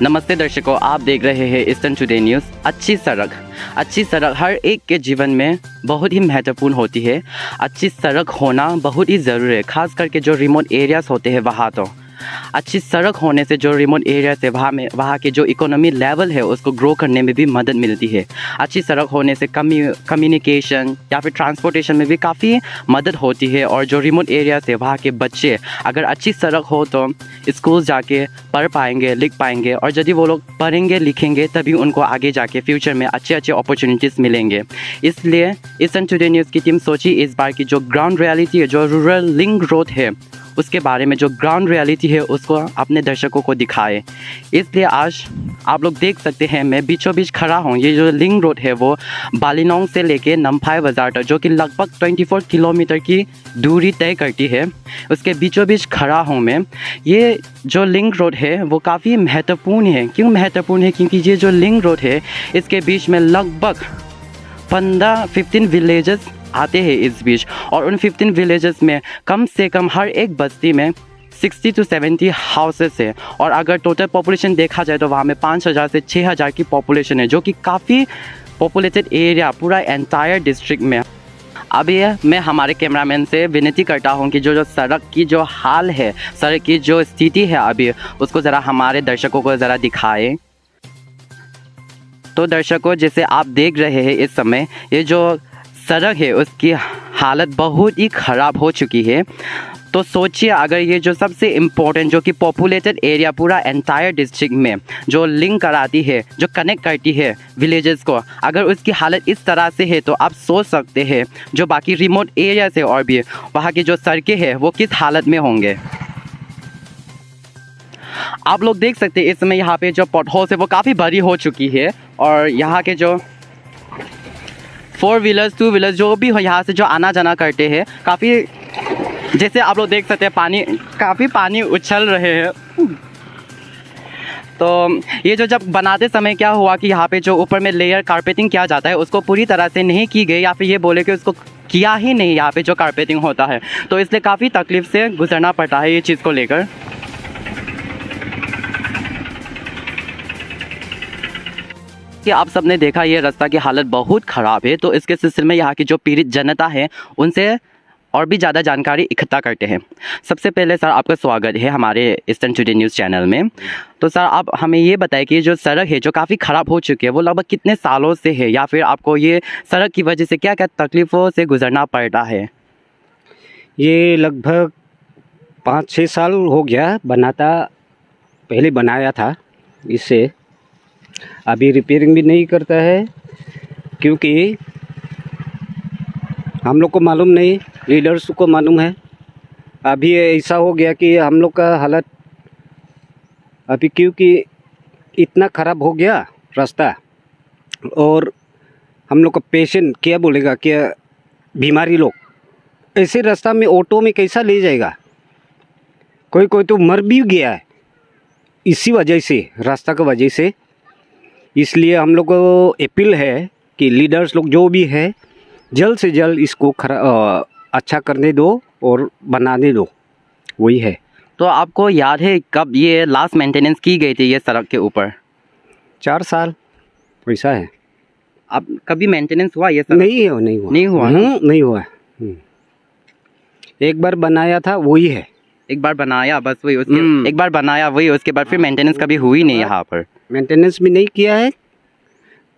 नमस्ते दर्शकों, आप देख रहे हैं ईस्टर्न टुडे न्यूज़। अच्छी सड़क हर एक के जीवन में बहुत ही महत्वपूर्ण होती है। अच्छी सड़क होना बहुत ही ज़रूरी है, खास करके जो रिमोट एरियाज़ होते हैं वहाँ। तो अच्छी सड़क होने से जो रिमोट एरियाज़ है वहाँ के जो इकोनॉमी लेवल है उसको ग्रो करने में भी मदद मिलती है। अच्छी सड़क होने से कम्युनिकेशन या फिर ट्रांसपोर्टेशन में भी काफ़ी मदद होती है। और जो रिमोट एरियाज़ है वहाँ के बच्चे अगर अच्छी सड़क हो तो स्कूल जाके पढ़ पाएंगे, लिख पाएंगे। और यदि वो लोग पढ़ेंगे लिखेंगे तभी उनको आगे जाके फ्यूचर में अच्छे अपॉर्चुनिटीज़ मिलेंगे। इसलिए ईस्टर्न टुडे न्यूज़ की टीम सोची इस बार की जो ग्राउंड रियलिटी है, जो रूरल लिंक रोड है उसके बारे में, जो ग्राउंड रियलिटी है उसको अपने दर्शकों को दिखाए। इसलिए आज आप लोग देख सकते हैं मैं बीचों बीच खड़ा हूँ। ये जो लिंक रोड है वो बालिनोंग से लेके नम्फाई बाज़ार तक, जो कि लगभग 24 किलोमीटर की दूरी तय करती है, उसके बीचों बीच खड़ा हूँ मैं। ये जो लिंक रोड है वो काफ़ी महत्वपूर्ण है। क्यों महत्वपूर्ण है? क्योंकि ये जो लिंक रोड है इसके बीच में लगभग 15 विलेजेस आते हैं इस बीच। और उन 15 विलेजेस में कम से कम हर एक बस्ती में 60 to 70 हाउसेस है। और अगर टोटल पॉपुलेशन देखा जाए तो वहाँ में 5000 से 6000 की पॉपुलेशन है, जो कि काफ़ी पॉपुलेटेड एरिया पूरा एंटायर डिस्ट्रिक्ट में। अभी मैं हमारे कैमरामैन से विनती करता हूँ कि जो सड़क की जो हाल है, सड़क की जो स्थिति है अभी, उसको ज़रा हमारे दर्शकों को ज़रा दिखाएं। तो दर्शकों, जैसे आप देख रहे हैं इस समय ये जो सड़क है उसकी हालत बहुत ही ख़राब हो चुकी है। तो सोचिए अगर ये जो सबसे इम्पोर्टेंट, जो कि पॉपुलेटेड एरिया पूरा एंटायर डिस्ट्रिक्ट में जो लिंक कराती है, जो कनेक्ट करती है विलेजेस को, अगर उसकी हालत इस तरह से है तो आप सोच सकते हैं जो बाकी रिमोट एरिया से और भी वहाँ की जो सड़कें हैं वो किस हालत में होंगे। आप लोग देख सकते हैं इस समय यहाँ पे जो पॉटहोल्स है वो काफ़ी बड़ी हो चुकी है। और यहाँ के जो 4 व्हीलर्स 2 व्हीलर्स जो भी हो यहाँ से जो आना जाना करते हैं, काफ़ी, जैसे आप लोग देख सकते हैं काफ़ी पानी उछल रहे हैं। तो ये जो जब बनाते समय क्या हुआ कि यहाँ पे जो ऊपर में लेयर कारपेटिंग किया जाता है उसको पूरी तरह से नहीं की गई, या फिर ये बोले कि उसको किया ही नहीं यहाँ पे जो कारपेटिंग होता है। तो इसलिए काफ़ी तकलीफ से गुजरना पड़ता है ये चीज़ को लेकर। कि आप सबने देखा ये रास्ता की हालत बहुत ख़राब है। तो इसके सिलसिले में यहाँ की जो पीड़ित जनता है उनसे और भी ज़्यादा जानकारी इकट्ठा करते हैं। सबसे पहले सर आपका स्वागत है हमारे ईस्टर्न टुडे न्यूज़ चैनल में। तो सर आप हमें ये बताएं कि जो सड़क है जो काफ़ी ख़राब हो चुकी है वो लगभग कितने सालों से है, या फिर आपको ये सड़क की वजह से क्या क्या तकलीफ़ों से गुजरना पड़ता है? ये लगभग 5-6 साल हो गया बनाता, पहले बनाया था इससे। अभी रिपेयरिंग भी नहीं करता है क्योंकि हम लोग को मालूम नहीं, लीडर्स को मालूम है। अभी ऐसा हो गया कि हम लोग का हालत अभी क्योंकि इतना ख़राब हो गया रास्ता, और हम लोग का पेशेंट क्या बोलेगा, क्या बीमारी लोग ऐसे रास्ता में ऑटो में कैसा ले जाएगा। कोई तो मर भी गया है इसी वजह से, रास्ता की वजह से। इसलिए हम लोग को अपील है कि लीडर्स लोग जो भी है जल्द से जल्द इसको अच्छा करने दो और बनाने दो, वही है। तो आपको याद है कब ये लास्ट मेंटेनेंस की गई थी ये सड़क के ऊपर? 4 साल वैसा है। अब कभी मेंटेनेंस हुआ ये सड़क? नहीं हुआ नहीं हुआ। एक बार बनाया था वही है, एक बार बनाया बस वही, उसके एक बार बनाया वही, उसके बाद फिर मेंटेनेंस कभी हुई नहीं यहाँ पर। मेंटेनेंस भी नहीं किया है,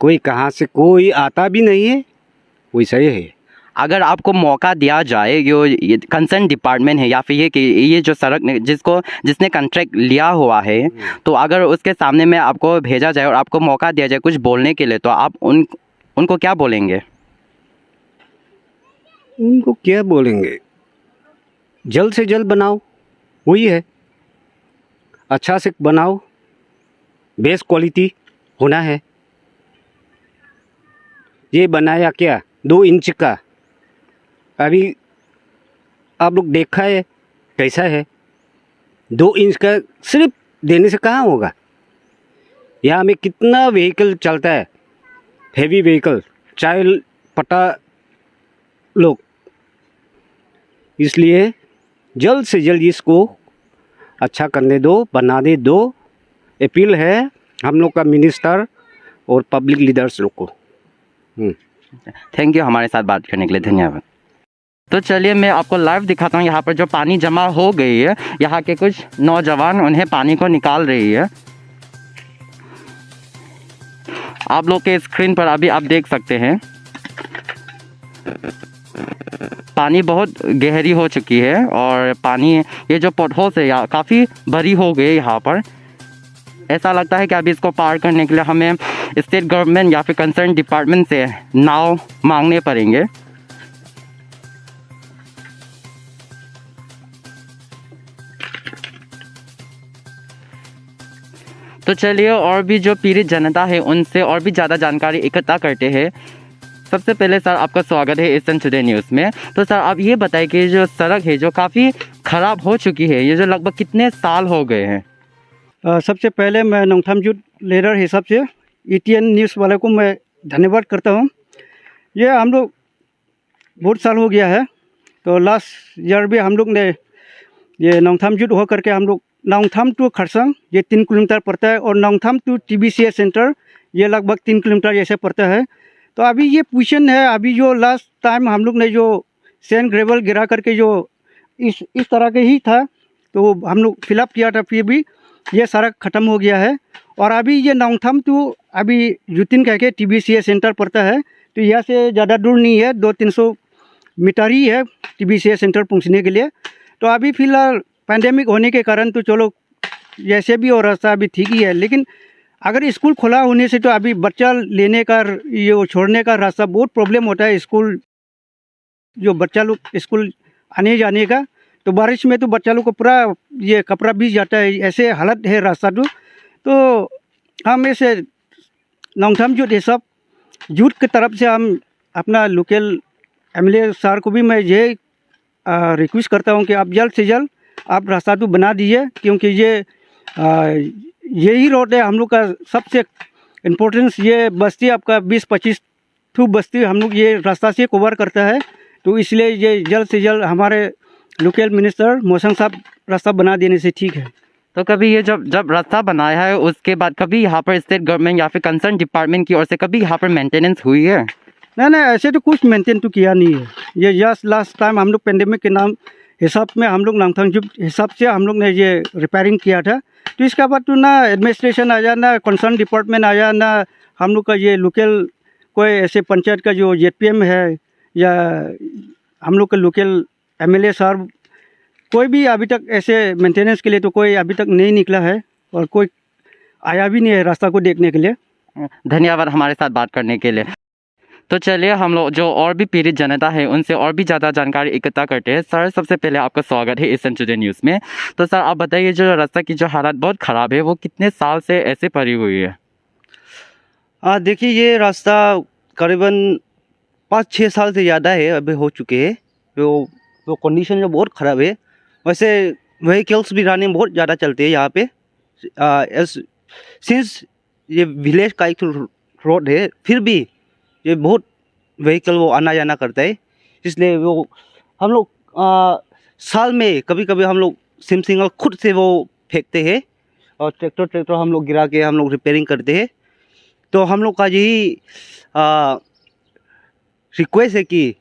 कोई कहाँ से कोई आता भी नहीं है, वैसा ही है। अगर आपको मौका दिया जाए, ये कंसर्न डिपार्टमेंट है या फिर ये जो सड़क जिसने कॉन्ट्रैक्ट लिया हुआ है, तो अगर उसके सामने में आपको भेजा जाए और आपको मौका दिया जाए कुछ बोलने के लिए, तो आप उनको क्या बोलेंगे? उनको क्या बोलेंगे, जल्द से जल्द बनाओ, वही है। अच्छा से बनाओ, बेस्ट क्वालिटी होना है। ये बनाया क्या 2 इंच का, अभी आप लोग देखा है कैसा है। 2 इंच का सिर्फ देने से कहाँ होगा। यहाँ में कितना व्हीकल चलता है, हेवी व्हीकल, चाहे पटा लोग। इसलिए जल्द से जल्द इसको अच्छा करने दो, बनाने दो, अपील है। हम लोग का मिनिस्टर और पब्लिक लीडर्स लोग को। थैंक यू हमारे साथ बात करने के लिए, धन्यवाद। तो चलिए मैं आपको लाइव दिखाता हूँ यहाँ पर जो पानी जमा हो गई है। यहाँ के कुछ नौजवान उन्हें पानी को निकाल रही है। आप लोग के स्क्रीन पर अभी आप देख सकते हैं पानी बहुत गहरी हो चुकी है और पानी ये जो पॉटहोल्स है यहाँ काफ़ी भरी हो गई यहाँ पर। ऐसा लगता है कि अभी इसको पार करने के लिए हमें स्टेट गवर्नमेंट या फिर कंसर्न डिपार्टमेंट से नाव मांगने पड़ेंगे। तो चलिए और भी जो पीड़ित जनता है उनसे और भी ज़्यादा जानकारी इकट्ठा करते हैं। सबसे पहले सर आपका स्वागत है ईस्टर्न टुडे न्यूज़ में। तो सर आप ये बताइए कि जो सड़क है जो काफ़ी ख़राब हो चुकी है, ये जो लगभग कितने साल हो गए हैं? सबसे पहले मैं नोंगथामजुट लीडर हिसाब से ETN न्यूज़ वाले को मैं धन्यवाद करता हूँ। ये हम लोग बहुत साल हो गया है, तो लास्ट ईयर भी हम लोग ने ये नोंगथामजुट हो करके हम लोग नोंगथाम टू खरसांग ये 3 किलोमीटर पड़ता है और नोंगथाम टू TBCS सेंटर ये लगभग 3 किलोमीटर जैसे पड़ता है। तो अभी ये पोजीशन है, अभी जो लास्ट टाइम हम लोग ने जो सैंड ग्रेवल गिरा करके जो इस तरह के ही था, तो हम लोग फिलअप किया था, फिर भी ये सड़क ख़त्म हो गया है। और अभी ये नोंगथाम टू अभी जुतिन कह के TBCS सेंटर पड़ता है, तो यहाँ से ज़्यादा दूर नहीं है, 200-300 मीटर ही है TBCS सेंटर पहुँचने के लिए। तो अभी फ़िलहाल पैंडेमिक होने के कारण तो चलो जैसे भी और रास्ता अभी ठीक ही है, लेकिन अगर स्कूल खुला होने से तो अभी बच्चा लेने का ये छोड़ने का रास्ता बहुत प्रॉब्लम होता है। स्कूल जो बच्चा लोग स्कूल आने जाने का, तो बारिश में तो बच्चा लोग को पूरा ये कपड़ा भीग जाता है, ऐसे हालत है रास्ता। तो हम ऐसे नोंगथामजुट ये सब जुट की तरफ से हम अपना लोकल MLA सर को भी मैं ये रिक्वेस्ट करता हूँ कि आप जल्द से जल्द आप रास्ता तो बना दीजिए, क्योंकि यही रोड है हम लोग का सबसे इम्पोर्टेंस। ये बस्ती आपका 20-25 ठू बस्ती हम लोग ये रास्ता से कवर करता है, तो इसलिए ये जल्द से जल्द हमारे लोकल मिनिस्टर मोसंग साहब रास्ता बना देने से ठीक है। तो कभी ये जब रास्ता बनाया है उसके बाद कभी यहाँ पर स्टेट गवर्नमेंट या फिर कंसर्न डिपार्टमेंट की ओर से कभी यहाँ पर मेंटेनेंस हुई है? नहीं, ऐसे तो कुछ मेंटेन तो किया नहीं है। ये जस्ट लास्ट टाइम हम लोग पेंडेमिक के नाम हिसाब में हम लोग नोंगथामजुट हिसाब से हम लोग ने ये रिपेयरिंग किया था, तो इसके बाद तो ना एडमिनिस्ट्रेशन आया, ना कंसर्न डिपार्टमेंट आया, ना हम लोग का ये लोकल कोई ऐसे पंचायत का जो ZPM है या हम लोग का लोकल MLA साहब, कोई भी अभी तक ऐसे मेंटेनेंस के लिए तो कोई अभी तक नहीं निकला है और कोई आया भी नहीं है रास्ता को देखने के लिए। धन्यवाद हमारे साथ बात करने के लिए। तो चलिए हम लोग जो और भी पीड़ित जनता है उनसे और भी ज़्यादा जानकारी इकट्ठा करते हैं। सर सबसे पहले आपका स्वागत है ईस्टर्न टुडे न्यूज़ में। तो सर आप बताइए जो रास्ता की जो हालत बहुत ख़राब है वो कितने साल से ऐसे पड़ी हुई है? देखिए ये रास्ता करीबन 5-6 साल से ज़्यादा है अभी हो चुके हैं। वो कंडीशन जो बहुत ख़राब है। वैसे व्हीकल्स भी रनिंग बहुत ज़्यादा चलते हैं यहाँ पे। सिंस ये विलेज का एक रोड है, फिर भी ये बहुत व्हीकल वो आना जाना करता है, इसलिए वो हम लोग साल में कभी कभी हम लोग सिंगल खुद से वो फेंकते हैं और ट्रैक्टर हम लोग गिरा के हम लोग रिपेयरिंग करते हैं। तो हम लोग का यही रिक्वेस्ट है कि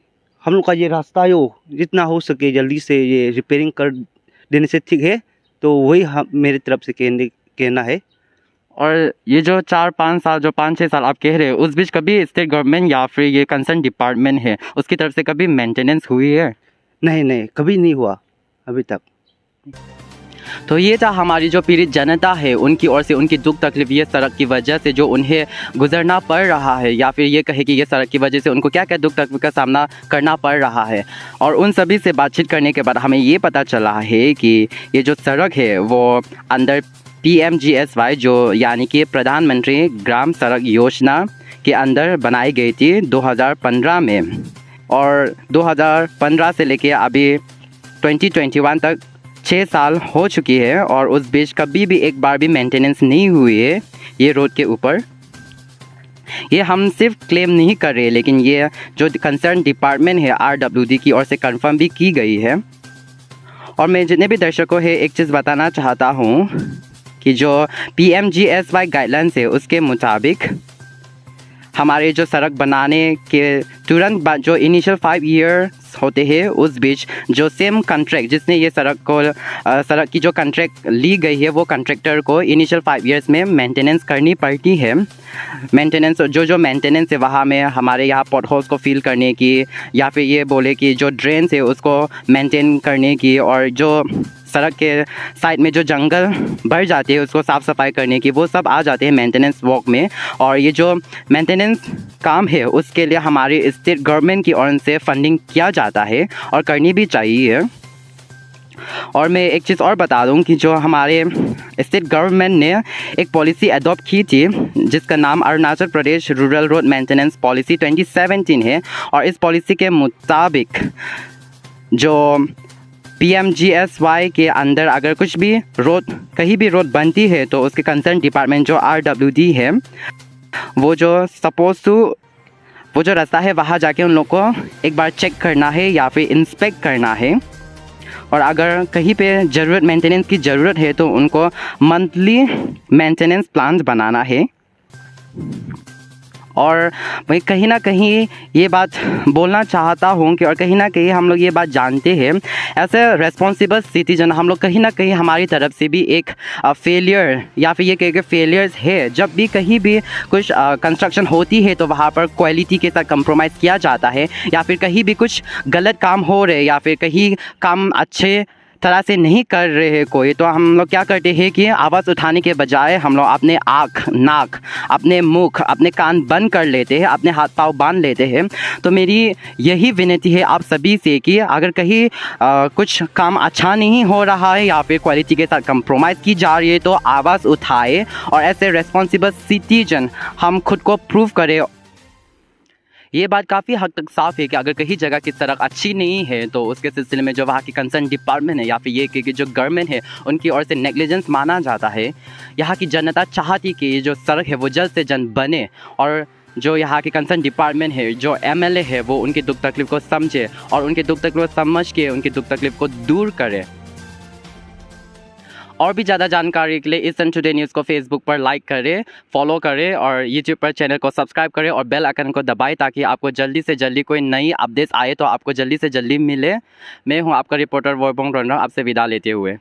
हम लोग का ये रास्ता जो जितना हो सके जल्दी से ये रिपेयरिंग कर देने से ठीक है। तो वही हम मेरी तरफ से कहना है। और ये जो 4-5 साल जो 5-6 साल आप कह रहे हैं उस बीच कभी स्टेट गवर्नमेंट या फिर ये कंसर्न डिपार्टमेंट है उसकी तरफ से कभी मेंटेनेंस हुई है? नहीं, कभी नहीं हुआ अभी तक। तो ये था हमारी जो पीड़ित जनता है उनकी ओर से उनकी दुख तकलीफ ये सड़क की वजह से जो उन्हें गुजरना पड़ रहा है, या फिर ये कहे कि ये सड़क की वजह से उनको क्या क्या दुख तकलीफ का सामना करना पड़ रहा है। और उन सभी से बातचीत करने के बाद हमें ये पता चला है कि ये जो सड़क है वो अंडर PMGSY जो यानी कि प्रधानमंत्री ग्राम सड़क योजना के अंदर बनाई गई थी 2015 में, और 2015 से लेके अभी 2021 तक 6 साल हो चुकी है और उस बीच कभी भी एक बार भी मेंटेनेंस नहीं हुई है ये रोड के ऊपर। ये हम सिर्फ क्लेम नहीं कर रहे, लेकिन ये जो कंसर्न डिपार्टमेंट है RWD की ओर से कंफर्म भी की गई है। और मैं जितने भी दर्शकों हैं एक चीज़ बताना चाहता हूँ कि जो PMGSY गाइडलाइंस है उसके मुताबिक हमारे जो सड़क बनाने के तुरंत बाद जो इनिशियल 5 ईयर्स होते हैं उस बीच जो सेम कॉन्ट्रैक्ट जिसने ये सड़क की जो कॉन्ट्रैक्ट ली गई है वो कॉन्ट्रैक्टर को इनिशियल 5 ईयर्स में मेंटेनेंस करनी पड़ती है। मेंटेनेंस जो मेंटेनेंस है वहाँ में हमारे यहाँ पॉट होल्स को फिल करने की या फिर ये बोले कि जो ड्रेन्स है उसको मेंटेन करने की और जो सड़क के साइड में जो जंगल बढ़ जाते हैं उसको साफ़ सफाई करने की वो सब आ जाते हैं मेंटेनेंस वर्क में। और ये जो मेंटेनेंस काम है उसके लिए हमारी स्टेट गवर्नमेंट की ओर से फंडिंग किया जाता है और करनी भी चाहिए। और मैं एक चीज़ और बता दूं कि जो हमारे स्टेट गवर्नमेंट ने एक पॉलिसी अडॉप्ट की थी जिसका नाम Arunachal Pradesh rural road maintenance policy 2017 है। और इस पॉलिसी के मुताबिक जो PMGSY के अंदर अगर कुछ भी रोड कहीं भी रोड बनती है तो उसके कंसर्न डिपार्टमेंट जो RWD है वो जो रास्ता है वहाँ जाके उन लोग को एक बार चेक करना है या फिर इंस्पेक्ट करना है। और अगर कहीं पे मेंटेनेंस की ज़रूरत है तो उनको मंथली मेंटेनेंस प्लान बनाना है। और मैं कहीं ना कहीं ये बात बोलना चाहता हूँ कि और कहीं ना कहीं हम लोग ये बात जानते हैं ऐसे रेस्पॉन्सिबल सिटीजन हम लोग कहीं ना कहीं हमारी तरफ से भी एक फेलियर या फिर ये कह फेलियर्स है। जब भी कहीं भी कुछ कंस्ट्रक्शन होती है तो वहाँ पर क्वालिटी के साथ कंप्रोमाइज़ किया जाता है या फिर कहीं भी कुछ गलत काम हो रहे या फिर कहीं काम अच्छे तरह से नहीं कर रहे हैं कोई तो हम लोग क्या करते हैं कि आवाज़ उठाने के बजाय हम लोग अपने आँख नाक अपने मुख अपने कान बंद कर लेते हैं, अपने हाथ पाँव बांध लेते हैं। तो मेरी यही विनती है आप सभी से कि अगर कहीं कुछ काम अच्छा नहीं हो रहा है या फिर क्वालिटी के साथ कंप्रोमाइज़ की जा रही है तो आवाज़ उठाए और ऐसे रेस्पॉन्सिबल सिटीजन हम खुद को प्रूव करें। ये बात काफ़ी हद तक साफ़ है कि अगर कहीं जगह की सड़क अच्छी नहीं है तो उसके सिलसिले में जो वहाँ की कंसर्न डिपार्टमेंट है या फिर ये कि जो गवर्नमेंट है उनकी ओर से नेग्लिजेंस माना जाता है। यहाँ की जनता चाहती कि ये जो सड़क है वो जल्द से जल्द बने और जो यहाँ के कंसर्न डिपार्टमेंट है जो MLA है वो उनकी दुख तकलीफ़ को समझे और उनके दुख तकलीफ को समझ के उनकी दुख तकलीफ़ को दूर करे। और भी ज़्यादा जानकारी के लिए ईस्टर्न टुडे न्यूज़ को फेसबुक पर लाइक करें, फॉलो करें और यूट्यूब पर चैनल को सब्सक्राइब करें और बेल आइकन को दबाएं ताकि आपको जल्दी से जल्दी कोई नई अपडेट्स आए तो आपको जल्दी से जल्दी मिले। मैं हूं आपका रिपोर्टर वोरबोंग रोनरा, आपसे विदा लेते हुए।